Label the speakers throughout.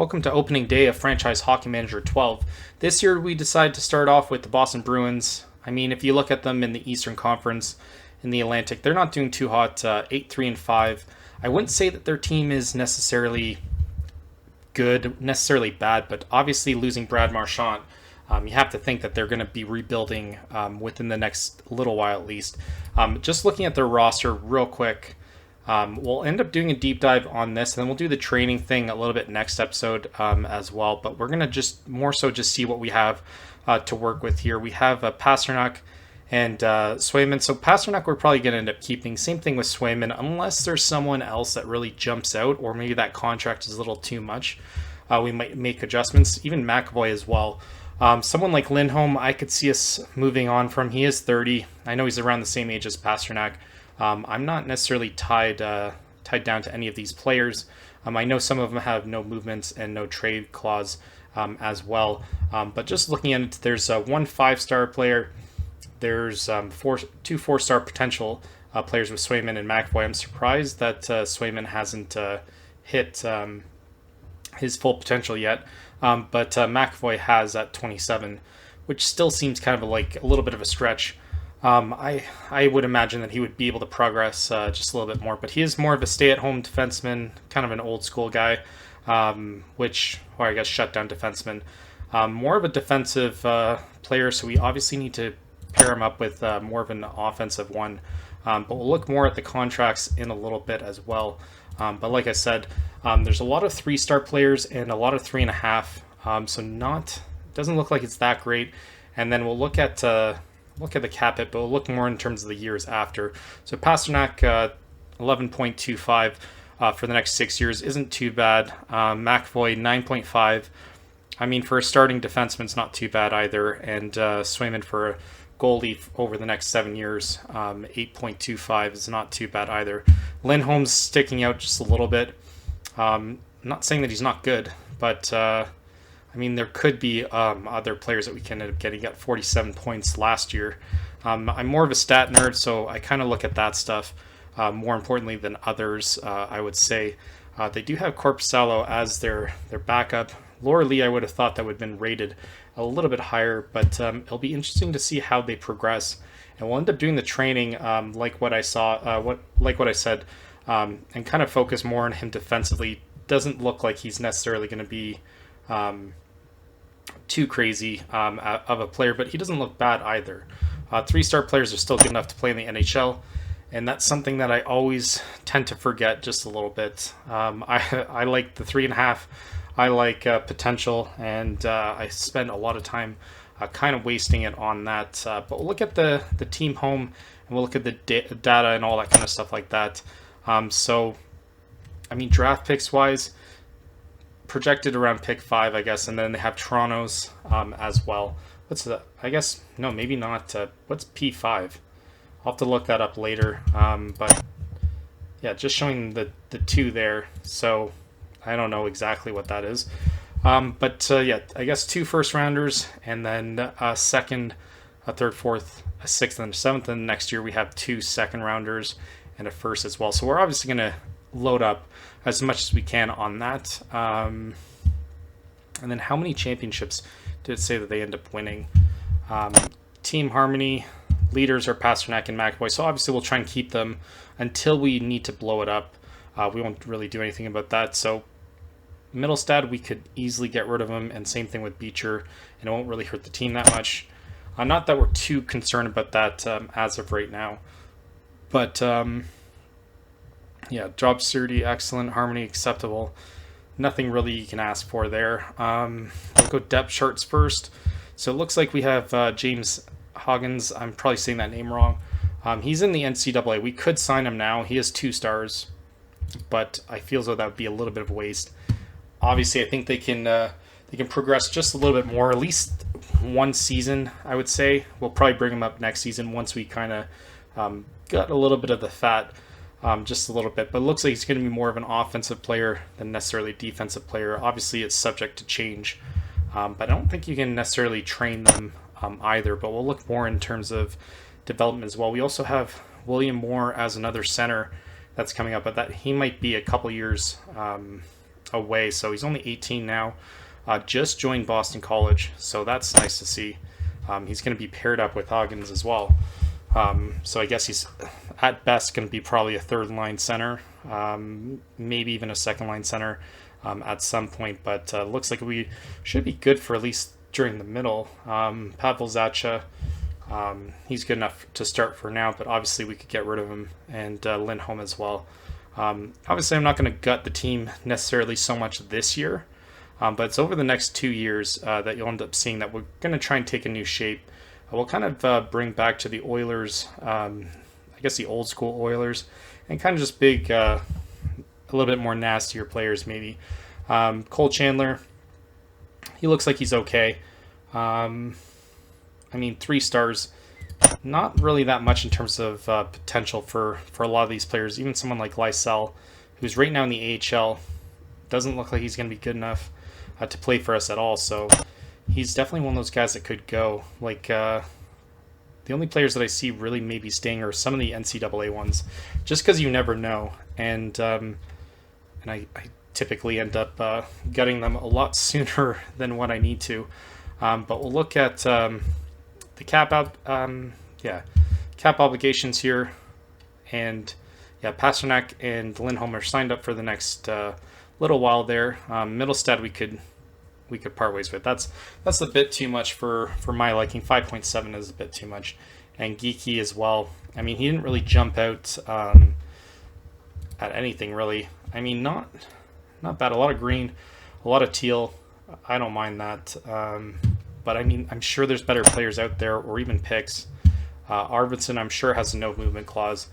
Speaker 1: Welcome to opening day of Franchise Hockey Manager 12. This year we decided to start off with the Boston Bruins. I mean, if you look at them in the Eastern Conference, in the Atlantic, they're not doing too hot, 8-3-5. I wouldn't say that their team is necessarily good, necessarily bad, but obviously losing Brad Marchand, you have to think that they're going to be rebuilding within the next little while at least. Just looking at their roster real quick, we'll end up doing a deep dive on this, and then we'll do the training thing a little bit next episode as well. But we're going to just more so just see what we have to work with here. We have Pasternak and Swayman. So Pasternak we're probably going to end up keeping. Same thing with Swayman, unless there's someone else that really jumps out, or maybe that contract is a little too much. We might make adjustments. Even McAvoy as well. Someone like Lindholm, I could see us moving on from. He is 30. I know he's around the same age as Pasternak. I'm not necessarily tied down to any of these players. I know some of them have no movements and no trade clause as well. But just looking at it, there's one 5-star player. There's two 4-star potential players with Swayman and McAvoy. I'm surprised that Swayman hasn't hit his full potential yet. But McAvoy has at 27, which still seems kind of like a little bit of a stretch. I would imagine that he would be able to progress just a little bit more, but he is more of a stay-at-home defenseman, kind of an old-school guy, or I guess shutdown defenseman. More of a defensive player, so we obviously need to pair him up with more of an offensive one. But we'll look more at the contracts in a little bit as well. But like I said, there's a lot of 3-star players and a lot of 3.5, so doesn't look like it's that great. And then we'll look at the cap hit, but we'll look more in terms of the years after. So Pasternak, 11.25 for the next 6 years isn't too bad. McAvoy, 9.5. I mean, for a starting defenseman, it's not too bad either. And Swayman for a goalie over the next 7 years, 8.25 is not too bad either. Lindholm's sticking out just a little bit. I'm not saying that he's not good, but I mean, there could be other players that we can end up getting. He got 47 points last year. I'm more of a stat nerd, so I kind of look at that stuff more importantly than others, I would say. They do have Korpisalo as their backup. Laura Lee, I would have thought that would have been rated a little bit higher, but it'll be interesting to see how they progress. And we'll end up doing the training like what I said, and kind of focus more on him defensively. Doesn't look like he's necessarily going to be too crazy of a player, but he doesn't look bad either. 3-star players are still good enough to play in the NHL, and that's something that I always tend to forget just a little bit. I like the 3.5. I like potential, and I spend a lot of time kind of wasting it on that. But we'll look at the team home, and we'll look at the data and all that kind of stuff like that. So, I mean, draft picks wise, projected around pick 5, I guess, and then they have Toronto's as well. What's that? I guess, no, maybe not. What's P5? I'll have to look that up later. But yeah, just showing the 2 there. So I don't know exactly what that is. But yeah, I guess 2 first-rounders, and then a second, a third, fourth, a sixth, and a seventh. And next year we have 2 second-rounders and a first as well. So we're obviously going to load up as much as we can on that. And then how many championships did it say that they end up winning? Team harmony, leaders are Pasternak and McAvoy. So obviously we'll try and keep them until we need to blow it up. We won't really do anything about that. So Middlestad, we could easily get rid of him, and same thing with Beecher, and it won't really hurt the team that much. Not that we're too concerned about that as of right now. But yeah, job security, excellent. Harmony, acceptable. Nothing really you can ask for there. We'll go depth charts first. So it looks like we have James Hoggins. I'm probably saying that name wrong. He's in the NCAA. We could sign him now. He has 2 stars, but I feel as though that would be a little bit of a waste. Obviously, I think they can progress just a little bit more, at least 1 season, I would say. We'll probably bring him up next season once we kind of got a little bit of the fat. Just a little bit, but it looks like he's going to be more of an offensive player than necessarily a defensive player. Obviously, it's subject to change, but I don't think you can necessarily train them either, but we'll look more in terms of development as well. We also have William Moore as another center that's coming up, but that he might be a couple years away. So he's only 18 now. Just joined Boston College, so that's nice to see. He's going to be paired up with Huggins as well. So I guess he's at best going to be probably a third-line center, maybe even a second-line center at some point. But looks like we should be good for at least during the middle. Pavel Zacha, he's good enough to start for now, but obviously we could get rid of him, and Lindholm as well. Obviously, I'm not going to gut the team necessarily so much this year, but it's over the next 2 years that you'll end up seeing that we're going to try and take a new shape. We'll kind of bring back to the Oilers, I guess the old school Oilers, and kind of just big, a little bit more nastier players maybe. Cole Chandler, he looks like he's okay. I mean, 3 stars, not really that much in terms of potential for a lot of these players. Even someone like Lysell, who's right now in the AHL, doesn't look like he's going to be good enough to play for us at all. So he's definitely one of those guys that could go. Like, the only players that I see really maybe staying are some of the NCAA ones, just because you never know. And I typically end up gutting them a lot sooner than what I need to. But we'll look at the cap obligations here, and Pasternak and Lindholm are signed up for the next little while there. Middlestad we could part ways with. That's a bit too much for my liking. 5.7 is a bit too much, and Geeky as well. I mean, he didn't really jump out at anything really. I mean, not bad. A lot of green, a lot of teal. I don't mind that. But I mean, I'm sure there's better players out there, or even picks. Arvidsson, I'm sure, has a no movement clause.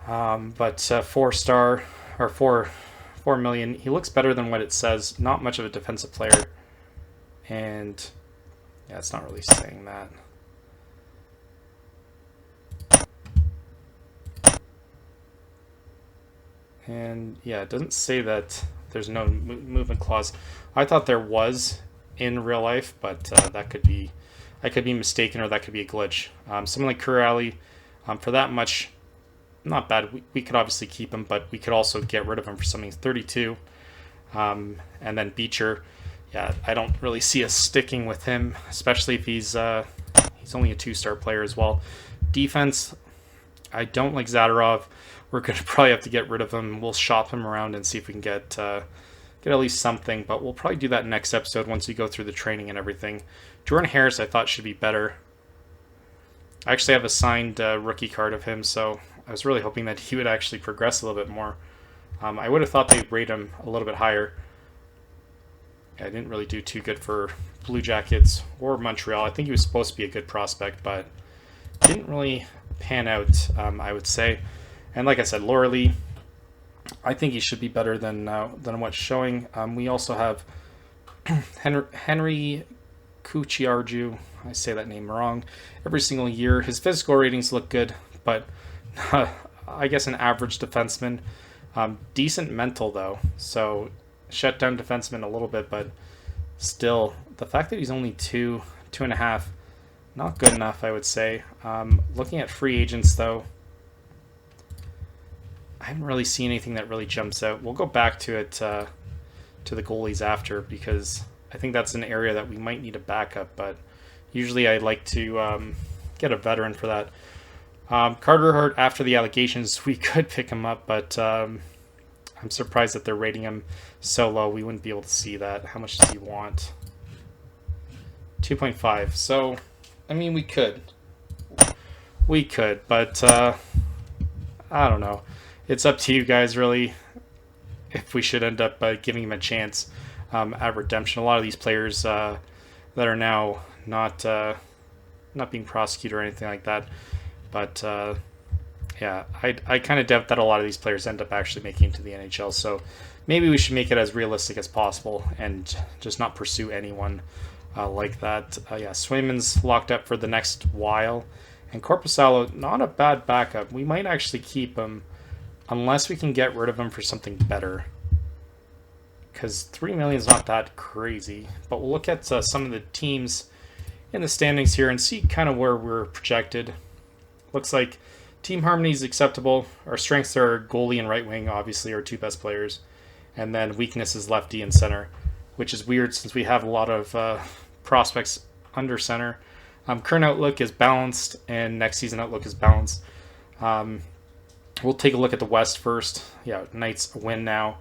Speaker 1: But 4-star or 4 million, he looks better than what it says. Not much of a defensive player, and it's not really saying that. And it doesn't say that there's no movement clause. I thought there was in real life, but I could be mistaken, or that could be a glitch. Someone like Kurali, for that much, not bad. We could obviously keep him, but we could also get rid of him for something 32. And then Beecher, I don't really see us sticking with him, especially if he's only a 2-star player as well. Defense, I don't like Zadorov. We're going to probably have to get rid of him. We'll shop him around and see if we can get at least something, but we'll probably do that next episode once we go through the training and everything. Jordan Harris I thought should be better. I actually have a signed rookie card of him, so I was really hoping that he would actually progress a little bit more. I would have thought they'd rate him a little bit higher. I didn't really do too good for Blue Jackets or Montreal. I think he was supposed to be a good prospect, but didn't really pan out, I would say. And like I said, Laura Lee, I think he should be better than what's showing. We also have Henry Kuchiarju. I say that name wrong every single year. His physical ratings look good, but I guess an average defenseman. Decent mental, though. So shut down defenseman a little bit, but still, the fact that he's only 2.5, not good enough, I would say. Looking at free agents, though, I haven't really seen anything that really jumps out. We'll go back to it, to the goalies after, because I think that's an area that we might need a backup, but usually I like to get a veteran for that. Carter Hart, after the allegations, we could pick him up, but I'm surprised that they're rating him so low. We wouldn't be able to see that. How much does he want? 2.5. So, I mean, we could. But I don't know. It's up to you guys, really, if we should end up giving him a chance at redemption. A lot of these players that are now not being prosecuted or anything like that. But, I kind of doubt that a lot of these players end up actually making it to the NHL. So maybe we should make it as realistic as possible and just not pursue anyone like that. Swayman's locked up for the next while. And Korpisalo, not a bad backup. We might actually keep him unless we can get rid of him for something better. Because 3 million is not that crazy. But we'll look at some of the teams in the standings here and see kind of where we're projected. Looks like team harmony is acceptable. Our strengths are goalie and right wing, obviously, our 2 best players. And then weakness is left D and center, which is weird since we have a lot of prospects under center. Current outlook is balanced, and next season outlook is balanced. We'll take a look at the West first. Yeah, Knights win now.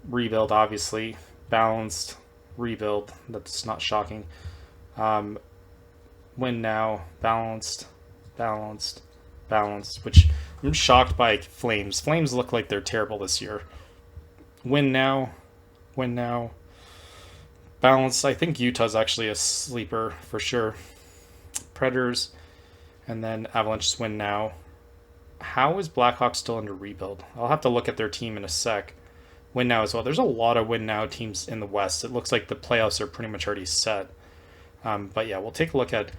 Speaker 1: Rebuild, obviously. Balanced. Rebuild. That's not shocking. Win now. Balanced. Balanced. Balanced. Which I'm shocked by Flames. Flames look like they're terrible this year. Win now. Win now. Balanced. I think Utah's actually a sleeper for sure. Predators. And then Avalanche win now. How is Blackhawks still under rebuild? I'll have to look at their team in a sec. Win now as well. There's a lot of win now teams in the West. It looks like the playoffs are pretty much already set. But yeah, we'll take a look at...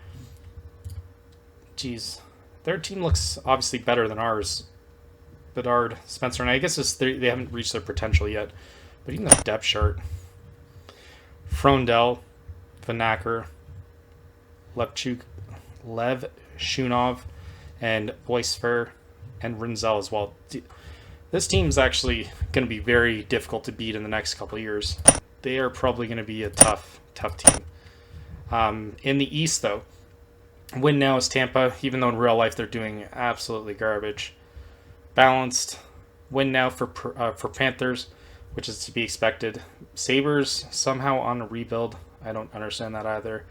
Speaker 1: Geez. Their team looks obviously better than ours. Bedard, Spencer, and I guess they haven't reached their potential yet. But even the depth chart. Frondel, Vanacker, Lev Shunov, and Boisfer, and Rinzel as well. This team's actually going to be very difficult to beat in the next couple of years. They are probably going to be a tough team. In the East, though, win now is Tampa, even though in real life they're doing absolutely garbage. Balanced. Win now for Panthers, which is to be expected. Sabres somehow on a rebuild. I don't understand that either.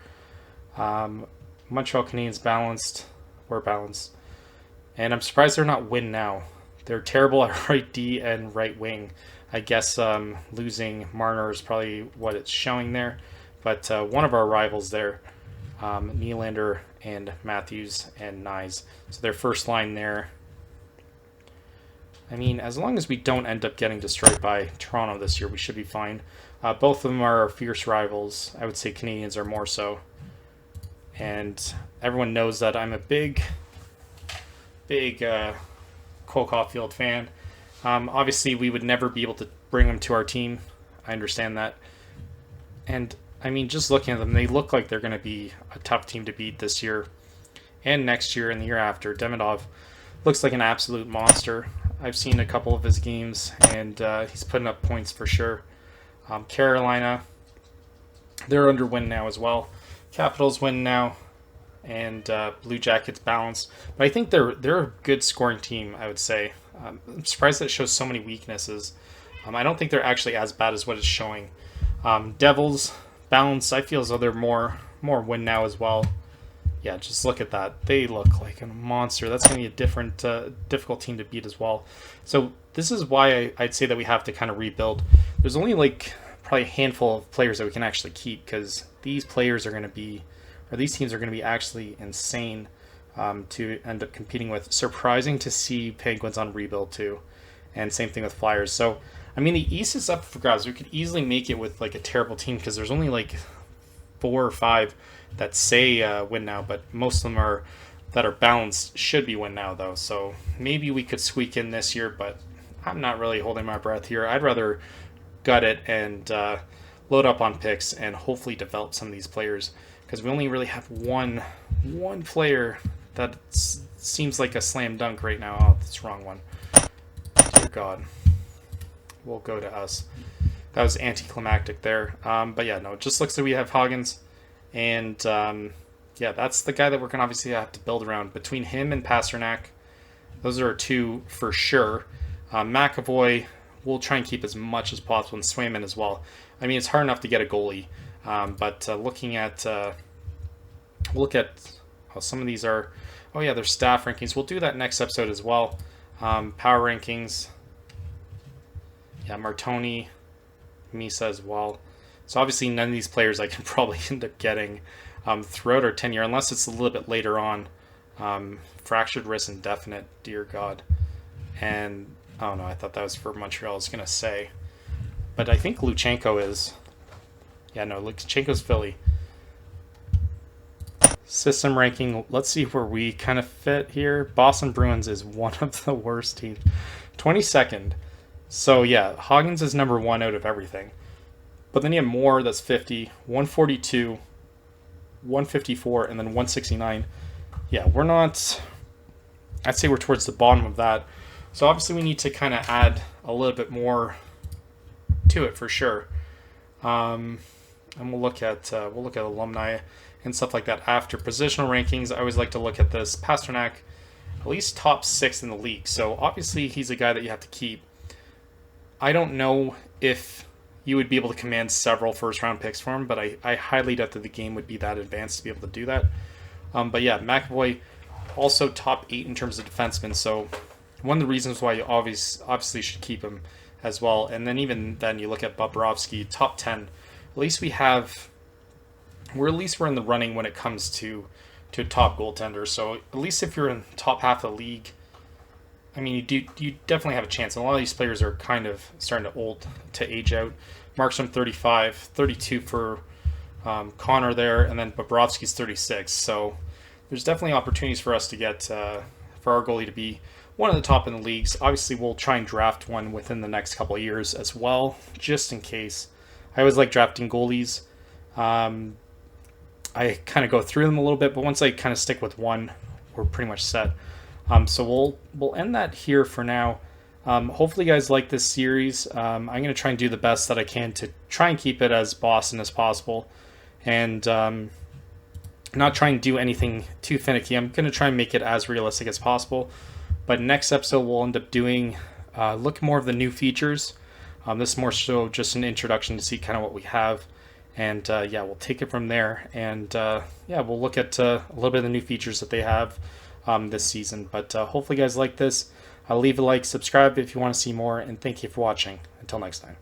Speaker 1: Montreal Canadiens balanced. We're balanced. And I'm surprised they're not win now. They're terrible at right D and right wing. I guess losing Marner is probably what it's showing there. But one of our rivals there, Nylander and Matthews and Nyes. So their first line there. I mean, as long as we don't end up getting destroyed by Toronto this year, we should be fine. Both of them are fierce rivals. I would say Canadians are more so. And everyone knows that I'm a big Cole Caulfield fan. Obviously, we would never be able to bring him to our team. I understand that. And, I mean, just looking at them, they look like they're going to be a tough team to beat this year and next year and the year after. Demidov looks like an absolute monster. I've seen a couple of his games, and he's putting up points for sure. Carolina, they're under win now as well. Capitals win now, and Blue Jackets balanced. But I think they're a good scoring team, I would say. I'm surprised that it shows so many weaknesses. I don't think they're actually as bad as what it's showing. Devils balanced. I feel as though they're more win now as well. Yeah, just look at that. They look like a monster. That's going to be a difficult team to beat as well. So this is why I'd say that we have to kind of rebuild. There's only like probably a handful of players that we can actually keep, because these players are going to be, or these teams are going to be actually insane to end up competing with. Surprising to see Penguins on rebuild too, and same thing with Flyers. So I mean, the East is up for grabs. We could easily make it with like a terrible team, because there's only like 4 or 5 that say win now, but most of them that are balanced should be win now though. So maybe we could squeak in this year, but I'm not really holding my breath here. I'd rather gut it and load up on picks and hopefully develop some of these players, because we only really have one player that seems like a slam dunk right now. Oh, that's the wrong one. Dear God. We'll go to us. That was anticlimactic there. But yeah, no, it just looks like we have Huggins. And yeah, that's the guy that we're going to obviously have to build around. Between him and Pasternak, those are 2 for sure. McAvoy, we'll try and keep as much as possible, and Swayman as well. I mean, it's hard enough to get a goalie. But looking at... we'll look at... Oh, some of these are... Oh yeah, they're staff rankings. We'll do that next episode as well. Power rankings. Yeah, Martoni, Misa as well. So obviously none of these players I can probably end up getting throughout our tenure, unless it's a little bit later on. Fractured wrist indefinite, dear God. And, oh no, I thought that was for Montreal, I was going to say. But I think Luchenko is. Yeah, no, Luchenko's Philly. System ranking, let's see where we kind of fit here. Boston Bruins is one of the worst teams. 22nd. So yeah, Huggins is number 1 out of everything. But then you have Moore, that's 50, 142, 154, and then 169. Yeah, we're not... I'd say we're towards the bottom of that. So obviously we need to kind of add a little bit more to it for sure. And we'll look at alumni and stuff like that after. Positional rankings, I always like to look at this. Pasternak, at least top 6 in the league. So obviously he's a guy that you have to keep. I don't know if you would be able to command several first-round picks for him, but I highly doubt that the game would be that advanced to be able to do that. But yeah, McAvoy, also top 8 in terms of defensemen. So one of the reasons why you obviously should keep him as well. And then even then you look at Bobrovsky, top 10. At least we're in the running when it comes to a top goaltender. So at least if you're in top half of the league, I mean, you definitely have a chance. And a lot of these players are kind of starting to age out. Markstrom 35, 32 for Connor there, and then Bobrovsky's 36. So there's definitely opportunities for us to get for our goalie to be one of the top in the leagues. Obviously, we'll try and draft one within the next couple of years as well, just in case. I always like drafting goalies. I kind of go through them a little bit, but once I kind of stick with one, we're pretty much set. So we'll end that here for now. Hopefully you guys like this series. I'm going to try and do the best that I can to try and keep it as Boston as possible, and not try and do anything too finicky. I'm going to try and make it as realistic as possible. But next episode we'll end up doing look more of the new features. This is more so just an introduction to see kind of what we have. And yeah, we'll take it from there. And yeah, we'll look at a little bit of the new features that they have this season. But hopefully you guys like this. Leave a like, subscribe if you want to see more, and thank you for watching. Until next time.